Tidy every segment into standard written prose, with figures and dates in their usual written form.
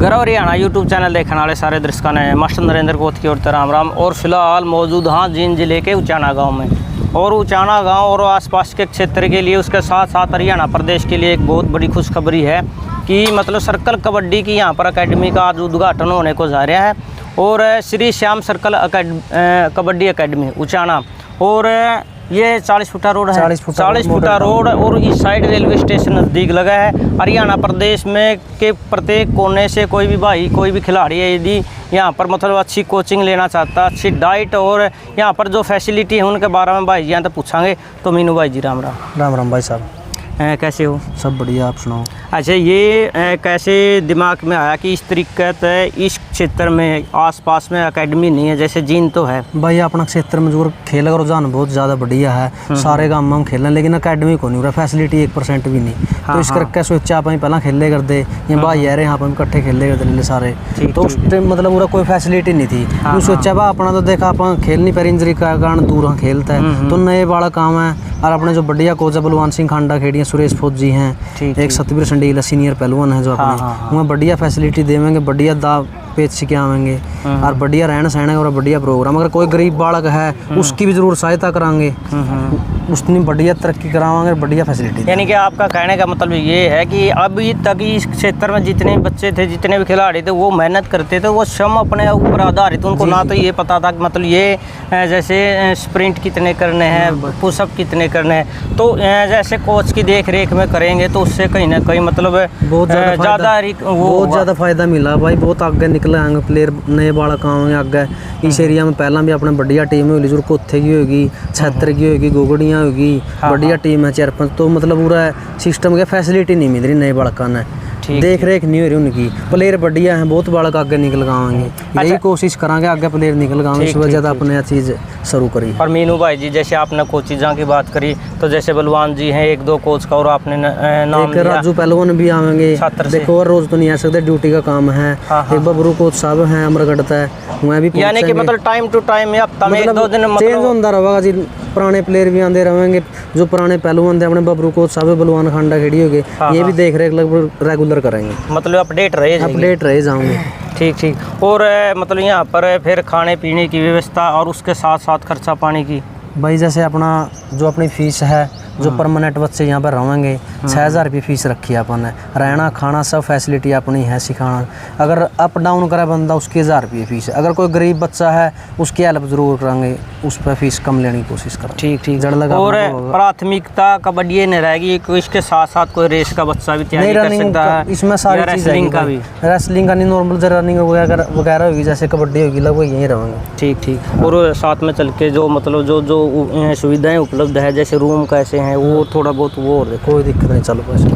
घर Haryana YouTube channel देखने वाले सारे दर्शकों ने मास्टर नरेंद्र कोत की ओर से राम राम। और फिलहाल मौजूद हाँ जींद जिले के उचाना गांव में, और उचाना गांव और आसपास के क्षेत्र के लिए, उसके साथ साथ हरियाणा प्रदेश के लिए एक बहुत बड़ी खुशखबरी है कि मतलब सर्कल कबड्डी की यहाँ पर अकेडमी का आज उद्घाटन होने को जा रहा है। और श्री श्याम सर्कल कबड्डी अकेडमी उचाना, और ये 40 फुटा रोड है, 40 फुटा रोड, और इस साइड रेलवे स्टेशन नज़दीक लगा है। हरियाणा प्रदेश में के प्रत्येक कोने से कोई भी भाई, कोई भी खिलाड़ी है, यदि यहाँ पर मतलब अच्छी कोचिंग लेना चाहता, अच्छी डाइट और यहाँ पर जो फैसिलिटी है उनके बारे में भाई जी यहाँ तो पूछांगे। तो मीनू भाई जी राम राम। राम राम भाई साहब, कैसे हो? सब बढ़िया, आप सुनाओ। अच्छा, ये कैसे दिमाग में आया कि इस तरीके से इस क्षेत्र में आसपास में एकेडमी नहीं है, जैसे जींद तो है भाई अपना क्षेत्र में जो खेल का रुझान बहुत ज़्यादा बढ़िया है, सारे गाँव में हम खेल रहे, लेकिन एकेडमी को नहीं हो रहा, फैसिलिटी 1% भी नहीं। तो इस करके सोचा आप पहला खेले करते, ये भाई यार यहाँ पर हम इकट्ठे खेले करते सारे, तो उस टाइम मतलब पूरा कोई फैसिलिटी नहीं थी। तो सोचा बा अपना तो देखा आप खेल नहीं पर इंजरी का कारण दूर खेलता है, तो नए वाला काम है। और अपने जो बढ़िया कोच है बलवान सिंह खांडा खेड़िया, सुरेश फौजी हैं, एक सतबीर संडीला सीनियर पहलवान है जो अपने, वहाँ बढ़िया फैसिलिटी देवेंगे, बढ़िया दाव पेच सीखे आवेंगे और बढ़िया रहना सहना और बढ़िया प्रोग्राम। अगर कोई गरीब बालक है उसकी भी जरूर सहायता कराएंगे, उसने बढ़िया तरक्की करावाएंगे, बढ़िया फैसिलिटी। यानी कि आपका कहने का मतलब ये है कि अभी तक इस क्षेत्र में जितने भी बच्चे थे, जितने भी खिलाड़ी थे, वो मेहनत करते थे, वो स्वयं अपने ऊपर आधारित, उनको ना तो ये पता था कि मतलब ये जैसे स्प्रिंट कितने करने हैं, पुशअप कितने करने हैं, तो जैसे कोच की देख रेख में करेंगे तो उससे कहीं ना कहीं मतलब बहुत ज़्यादा फायदा मिला भाई। बहुत आगे निकले आएंगे प्लेयर, नए बालक आएंगे आगे। इस एरिया में पहला भी अपने बढ़िया टीम होगी, जो कोथे की होगी, छत्र की होगी, गोगड़ियाँ होगी, बढ़िया टीम है 4-5। तो मतलब पूरा सिस्टम के फैसिलिटी नहीं मिल रही नए बालकों ने, देख रेख नहीं हो रही उनकी। प्लेयर बढ़िया है, बहुत बालक आगे निकल गाएंगे, यही कोशिश करांगे आगे प्लेयर निकल गाएंगे, इस वजह से अपने चीज़ शुरू करी। और मीनू भाई जी, जैसे आपने कोचिज़ों की बात करी, तो जैसे बलवान जी हैं 1-2 कोच का, और आपने नाम लिया, राजू पहलवान भी आवेंगे, देखो और रोज तो नहीं आ सकते, ड्यूटी का काम है। एक बबरू कोच साहब हैं अमरगढ़ है, वहाँ भी यानी कि मतलब टाइम टू टाइम या हफ्ता में 1-2 दिन चेंज होता रहेगा जी। पुराने प्लेयर भी आते रहेंगे, जो पुराने पहलवान थे अपने बबरू कोच साहब, बलवान खांडा खेड़ी हो गए, ये भी देख रेख लगभग रेगुलर करेंगे, मतलब अपडेट रहे जाऊंगे। ठीक। और मतलब यहाँ पर फिर खाने पीने की व्यवस्था और उसके साथ साथ खर्चा पानी की भाई, जैसे अपना जो अपनी फीस है, जो परमानेंट बच्चे यहाँ पर रहेंगे, 6000 रुपये फीस रखी है अपन ने, रहना खाना सब फैसिलिटी अपनी है, सिखाना। अगर अप डाउन करे बंदा उसकी 1000 रुपये फीस है। अगर कोई गरीब बच्चा है उसकी हेल्प जरूर करेंगे, उस पर फीस कम लेने की कोशिश करें। ठीक जड़ लगा। और प्राथमिकता कबड्डी नहीं रहेगी, इसके साथ साथ कोई रेस का बच्चा भी तैयारी कर सकता है, इसमें सारी रेसलिंग का भी, रेसलिंग का नहीं, नॉर्मल जो रनिंग वगैरह होगी, जैसे कबड्डी होगी, लगभग यहीं रहेंगे। ठीक। और साथ में चल के जो मतलब जो सुविधाएं उपलब्ध है, जैसे रूम कैसे हैं, वो थोड़ा बहुत वो और कोई दिक्कत नहीं, चलो पैसे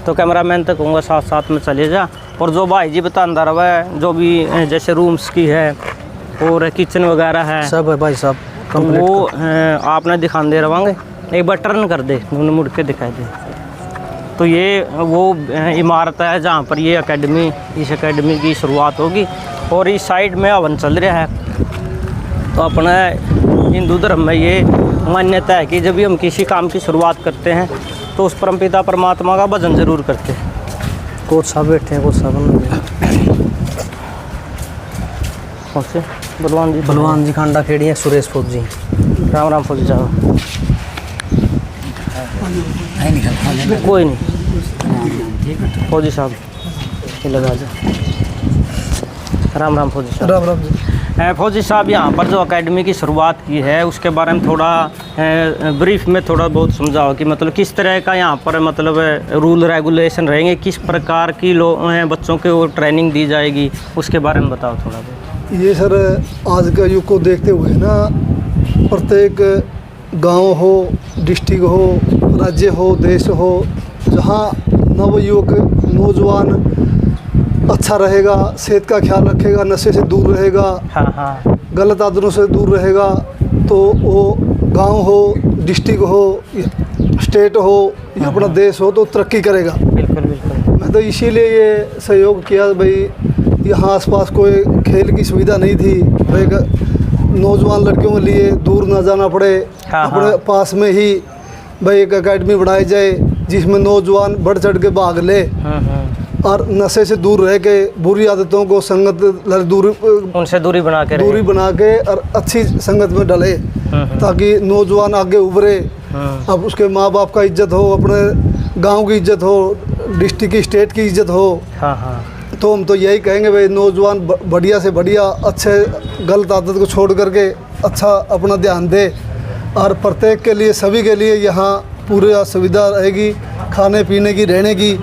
तो कैमरामैन तक कहूँगा साथ में चले जा। और जो भाई जी बताता रहा है, जो भी जैसे रूम्स की है और किचन वगैरह है, सब है भाई साहब, वो आपने दिखा दे रहोगे। एक बार टर्न कर दे, उन्होंने मुड़ के दिखाई दे। तो ये वो इमारत है जहाँ पर ये अकेडमी, इस अकेडमी की शुरुआत होगी। और इस साइड में हवन चल रहा है। तो अपना हिंदू धर्म में ये मान्यता है कि जब भी हम किसी काम की शुरुआत करते हैं तो उस परमपिता परमात्मा का भजन जरूर करते हैं। कोच साहब बैठे हैं, कोच साहब कौन से? बलवान जी खांडा खेड़ी है, सुरेश फौजी। राम फौजी साहब। कोई नहीं, फौजी साहब लगा जा। राम फौजी साहब। राम जी। फौजी साहब, यहाँ पर जो एकेडमी की शुरुआत की है उसके बारे में थोड़ा ब्रीफ में थोड़ा बहुत समझाओ कि मतलब किस तरह का यहाँ पर मतलब रूल रेगुलेशन रहेंगे, किस प्रकार की बच्चों को ट्रेनिंग दी जाएगी, उसके बारे में बताओ थोड़ा बहुत। ये सर आज का युग को देखते हुए ना, प्रत्येक गांव हो, डिस्ट्रिक्ट हो, राज्य हो, देश हो, जहाँ नवयुवक नौजवान अच्छा रहेगा, सेहत का ख्याल रखेगा, नशे से दूर रहेगा, गलत आदतों से दूर रहेगा, तो वो गांव हो, डिस्ट्रिक्ट हो, स्टेट हो या अपना देश हो तो तरक्की करेगा। बिल्कुल। मैं तो इसीलिए ये सहयोग किया भाई। यहाँ आसपास कोई खेल की सुविधा नहीं थी, भाई नौजवान लड़कियों के लिए दूर ना जाना पड़े, अपने पास में ही भाई एक एकेडमी बनाई जाए जिसमें नौजवान बढ़ चढ़ के भाग ले। और नशे से दूर रह के बुरी आदतों को संगत उनसे दूरी बना के दूरी बना के और अच्छी संगत में डले, ताकि नौजवान आगे उभरे। अब उसके माँ बाप का इज्जत हो, अपने गांव की इज्जत हो, डिस्ट्रिक्ट की स्टेट की इज्जत हो। हाँ हाँ। तो हम तो यही कहेंगे भाई नौजवान बढ़िया से बढ़िया अच्छे गलत आदत को छोड़ करके अच्छा अपना ध्यान दे। और प्रत्येक के लिए, सभी के लिए यहाँ पूरी सुविधा रहेगी खाने पीने की, रहने की।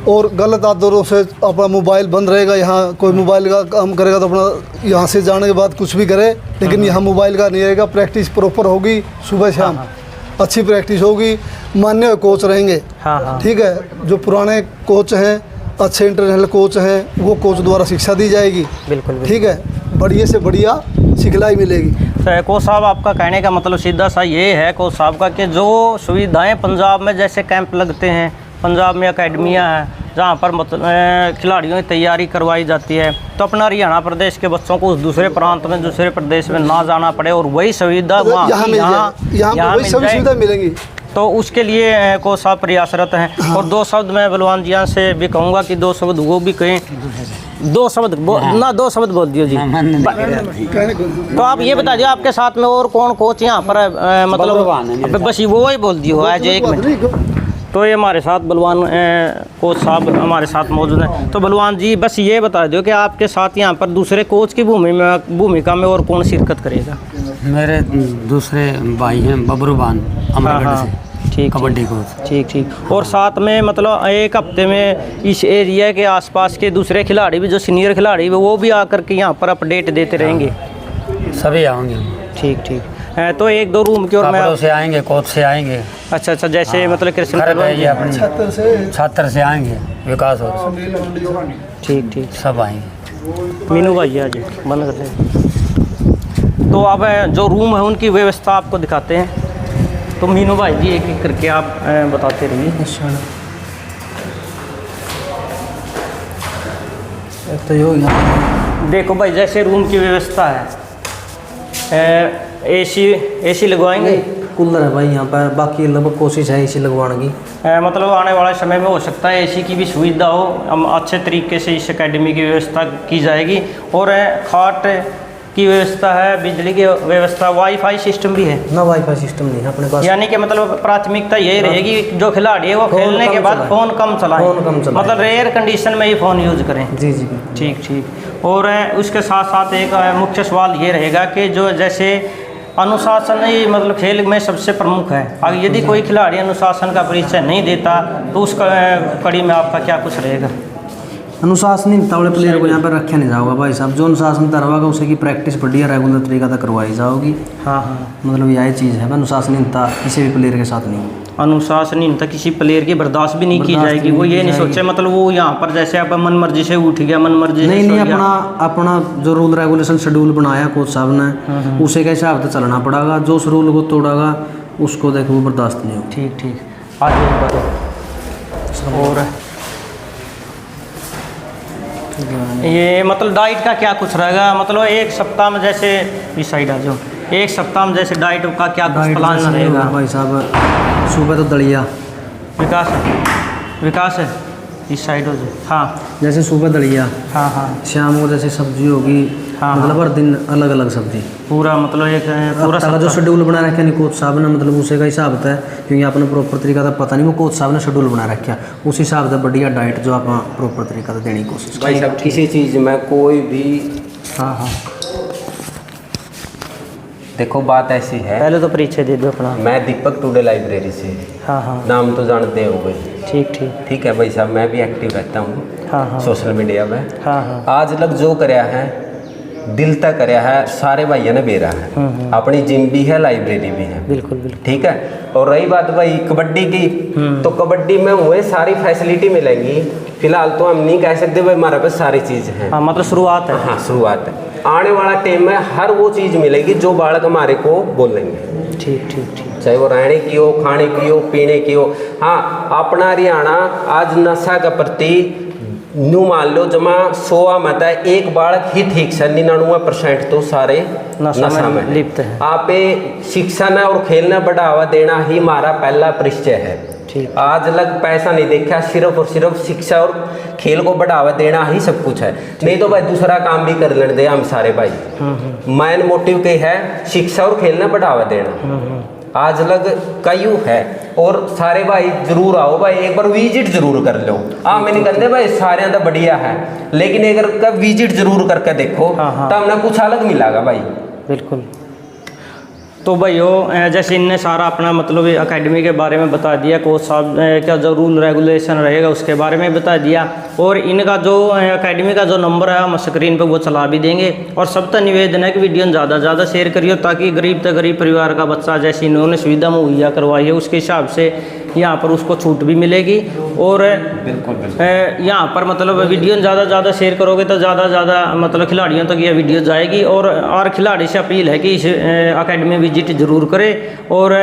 और गलत आदतों से अपना मोबाइल बंद रहेगा। यहाँ कोई मोबाइल का काम करेगा तो अपना यहाँ से जाने के बाद कुछ भी करे, लेकिन यहाँ मोबाइल का नहीं रहेगा। प्रैक्टिस प्रॉपर होगी, सुबह शाम अच्छी प्रैक्टिस होगी, मान्य कोच रहेंगे। ठीक है, जो पुराने कोच हैं, अच्छे इंटरनेशनल कोच हैं, वो कोच द्वारा शिक्षा दी जाएगी। बिल्कुल। ठीक है, बढ़िया से बढ़िया सिखलाई मिलेगी। तो कोच साहब, आपका कहने का मतलब सीधा सा ये है कोच साहब का कि जो सुविधाएं पंजाब में जैसे कैंप लगते हैं, पंजाब में अकेडमियाँ हैं जहाँ पर मतलब खिलाड़ियों की तैयारी करवाई जाती है, तो अपना हरियाणा प्रदेश के बच्चों को उस दूसरे प्रांत में, दूसरे प्रदेश में ना जाना पड़े और वही सुविधा यहाँ वही सभी सुविधा मिलेंगी। तो उसके लिए कोच साहब प्रयासरत हैं। और दो शब्द मैं बलवान जी से भी कहूँगा कि दो शब्द वो भी कहें, दो शब्द दो शब्द बोल दियो जी। तो आप ये बता दिए आपके साथ में और कौन कोच यहाँ पर मतलब बस वो ही बोल दियो आज एक मिनट। तो ये हमारे साथ बलवान कोच साहब हमारे साथ मौजूद हैं। तो बलवान जी बस ये बता दो कि आपके साथ यहाँ पर दूसरे कोच की भूमिका में और कौन शिरकत करेगा? मेरे दूसरे भाई हैं बबरूबान अमरगढ़ से, ठीक, कबड्डी कोच। ठीक। और साथ में मतलब एक हफ्ते में इस एरिया के आसपास के दूसरे खिलाड़ी भी, जो सीनियर खिलाड़ी भी, वो भी आकर के यहाँ पर अपडेट देते रहेंगे? सभी आएंगे। ठीक। तो एक दो रूम की और मैं से आएंगे, कोच से आएंगे। अच्छा, जैसे मतलब कृष्ण छात्र से आएंगे, विकास हो। ठीक सब आएंगे। मीनू भाई आज बंद कर दें। तो अब जो रूम है उनकी व्यवस्था आपको दिखाते हैं। तो मीनू भाई जी एक एक करके आप बताते रहिए। तो देखो भाई, जैसे रूम की व्यवस्था है, एसी लगवाएंगे, कूलर है भाई यहाँ पर, बाकी लगभग कोशिश है एसी लगवाने की। मतलब आने वाले समय में हो सकता है एसी की भी सुविधा हो, हम अच्छे तरीके से इस एकेडमी की व्यवस्था की जाएगी। और खाट की व्यवस्था है, बिजली की व्यवस्था, वाईफाई सिस्टम भी है ना? वाईफाई सिस्टम नहीं है अपने पास। यानी कि मतलब प्राथमिकता यही रहेगी जो खिलाड़ी है वो खेलने के बाद फ़ोन कम चलाएं, मतलब रेयर कंडीशन में ही फ़ोन यूज़ करें। जी। ठीक। और उसके साथ साथ एक मुख्य सवाल ये रहेगा कि जो जैसे अनुशासन ही मतलब खेल में सबसे प्रमुख है। अगर यदि कोई खिलाड़ी अनुशासन का परिचय नहीं देता तो उस कड़ी में आपका क्या कुछ रहेगा? अनुशासनहीनता वाले प्लेयर को यहाँ पर रखा नहीं जाएगा भाई साहब। जो अनुशासनता रहेगा उसे की प्रैक्टिस बढ़िया रेगुलर तरीका से करवाई जाओगी। मतलब यही चीज़ है, अनुशासनहीनता किसी भी प्लेयर के साथ नहीं। अनुशासनहीनता किसी प्लेयर की बर्दाश्त भी नहीं की जाएगी। वो ये नहीं सोचे मतलब वो यहाँ पर जैसे आप मन मर्जी से उठ गया, मन मर्जी से नहीं, अपना जो रूल रेगुलेशन शेड्यूल बनाया कोच साहब ने, उसे के हिसाब से चलना पड़ेगा। जो उस रूल को तोड़ेगा उसको देखो वो बर्दाश्त नहीं हो। ठीक। आगे बताओ। और ये मतलब डाइट का क्या कुछ रहेगा? मतलब एक सप्ताह में जैसे इस साइड आ जाओ, एक सप्ताह में जैसे डाइट का क्या कुछ प्लान रहेगा भाई साहब? सुबह तो दलिया, विकास है इस साइड हो जाए। हाँ, जैसे सुबह दलिया, हाँ। शाम को जैसे सब्जी होगी, मतलब हर दिन अलग अलग सब्जी। पूरा मतलब एक पूरा का जो शेड्यूल बना रखा नहीं कोच साहब ने, मतलब उसे का हिसाब है, क्योंकि आपने प्रॉपर तरीका से पता नहीं, वो कोच साहब ने शेड्यूल बना रखा, उस हिसाब से बढ़िया डाइट जो आप प्रॉपर तरीका से देने की कोशिश भाई साहब। किसी चीज़ में कोई भी हाँ देखो बात ऐसी है, पहले तो परिचय दे दो अपना। मैं दीपक टुडे लाइब्रेरी से, हाँ, नाम तो जानते होंगे। ठीक है भाई साहब, मैं भी एक्टिव रहता हूँ, हाँ, सोशल मीडिया में। हाँ। आज लग जो कराया है दिल तक कराया है, सारे भाइयों ने बेरा है। अपनी जिम भी है, लाइब्रेरी भी है। बिल्कुल। ठीक है। और रही बात भाई कबड्डी की, तो कबड्डी में हुए सारी फैसिलिटी मिलेंगी। फिलहाल तो हम नहीं कह सकते भाई हमारे पास सारी चीज़ है। हाँ, मतलब शुरुआत है। हाँ, शुरुआत है। आने वाला टाइम में हर वो चीज़ मिलेगी जो बालक हमारे को बोलेंगे। ठीक। चाहे वो रहने की हो, खाने की हो, पीने की हो। हाँ, अपना हरियाणा आज नशा के प्रति न्यू मान लो जमा 100 में है, एक बालक ही ठीक है, 99% तो सारे नशा में लिप्त है। आप शिक्षा और खेलना बढ़ावा देना ही हमारा पहला परिचय है। ठीक। आज लग पैसा नहीं देखा, सिर्फ और सिर्फ शिक्षा और खेल को बढ़ावा देना ही सब कुछ है। नहीं तो भाई दूसरा काम भी कर लेने दे हम सारे भाई। मेन मोटिव के है शिक्षा और खेल ने बढ़ावा देना। आज लग कयू है और सारे भाई जरूर आओ भाई, एक बार विजिट जरूर कर लो। मैं नहीं कहते भाई सारे तो बढ़िया है, लेकिन एक बार विजिट जरूर करके देखो तब हमने कुछ अलग मिलेगा भाई। बिल्कुल। तो भाइयों जैसे इनने सारा अपना मतलब एकेडमी के बारे में बता दिया, कोच साहब का जो रूल रेगुलेशन रहेगा उसके बारे में बता दिया, और इनका जो एकेडमी का जो नंबर है हम स्क्रीन पे वो चला भी देंगे। और सबका निवेदन है कि वीडियो ज़्यादा से ज़्यादा शेयर करिए, ताकि गरीब से गरीब परिवार का बच्चा जैसे इन्होंने सुविधा मुहैया करवाई है उसके हिसाब से यहाँ पर उसको छूट भी मिलेगी। और यहाँ पर मतलब वीडियो ज़्यादा से ज़्यादा शेयर करोगे तो ज़्यादा से ज़्यादा मतलब खिलाड़ियों तक यह वीडियो जाएगी। और खिलाड़ी से अपील है कि इस एकेडमी विजिट जरूर करें और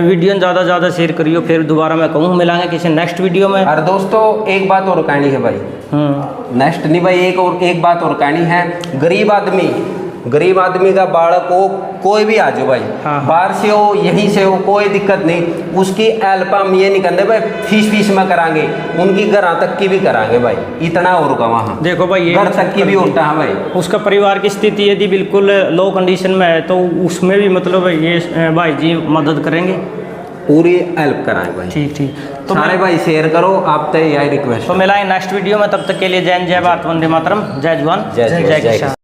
वीडियो ज़्यादा से ज़्यादा शेयर करिए। फिर दोबारा मैं कहूँ मिलांगे किसी नेक्स्ट वीडियो में। अरे दोस्तों एक बात और कहनी है भाई, नेक्स्ट नहीं भाई, एक बात और कहनी है। गरीब आदमी का बालक हो, कोई भी आ जाओ भाई, बाहर से हो यहीं से हो, कोई दिक्कत नहीं। उसकी हेल्प हम ये नहीं करते भाई फीस में करांगे, उनकी घर तक की भी करांगे भाई, इतना और का वहाँ देखो भाई ये घर तक की भी होता है भाई। उसका परिवार की स्थिति यदि बिल्कुल लो कंडीशन में है तो उसमें भी मतलब ये भाई जी मदद करेंगे, पूरी हेल्प कराएं भाई। ठीक। तो सारे भाई शेयर करो, आप तो यही रिक्वेस्ट। तो मिलाएं नेक्स्ट वीडियो में, तब तक के लिए जय हिंद, जय भारत, वंदे मातरम, जय जवान, जय किसान।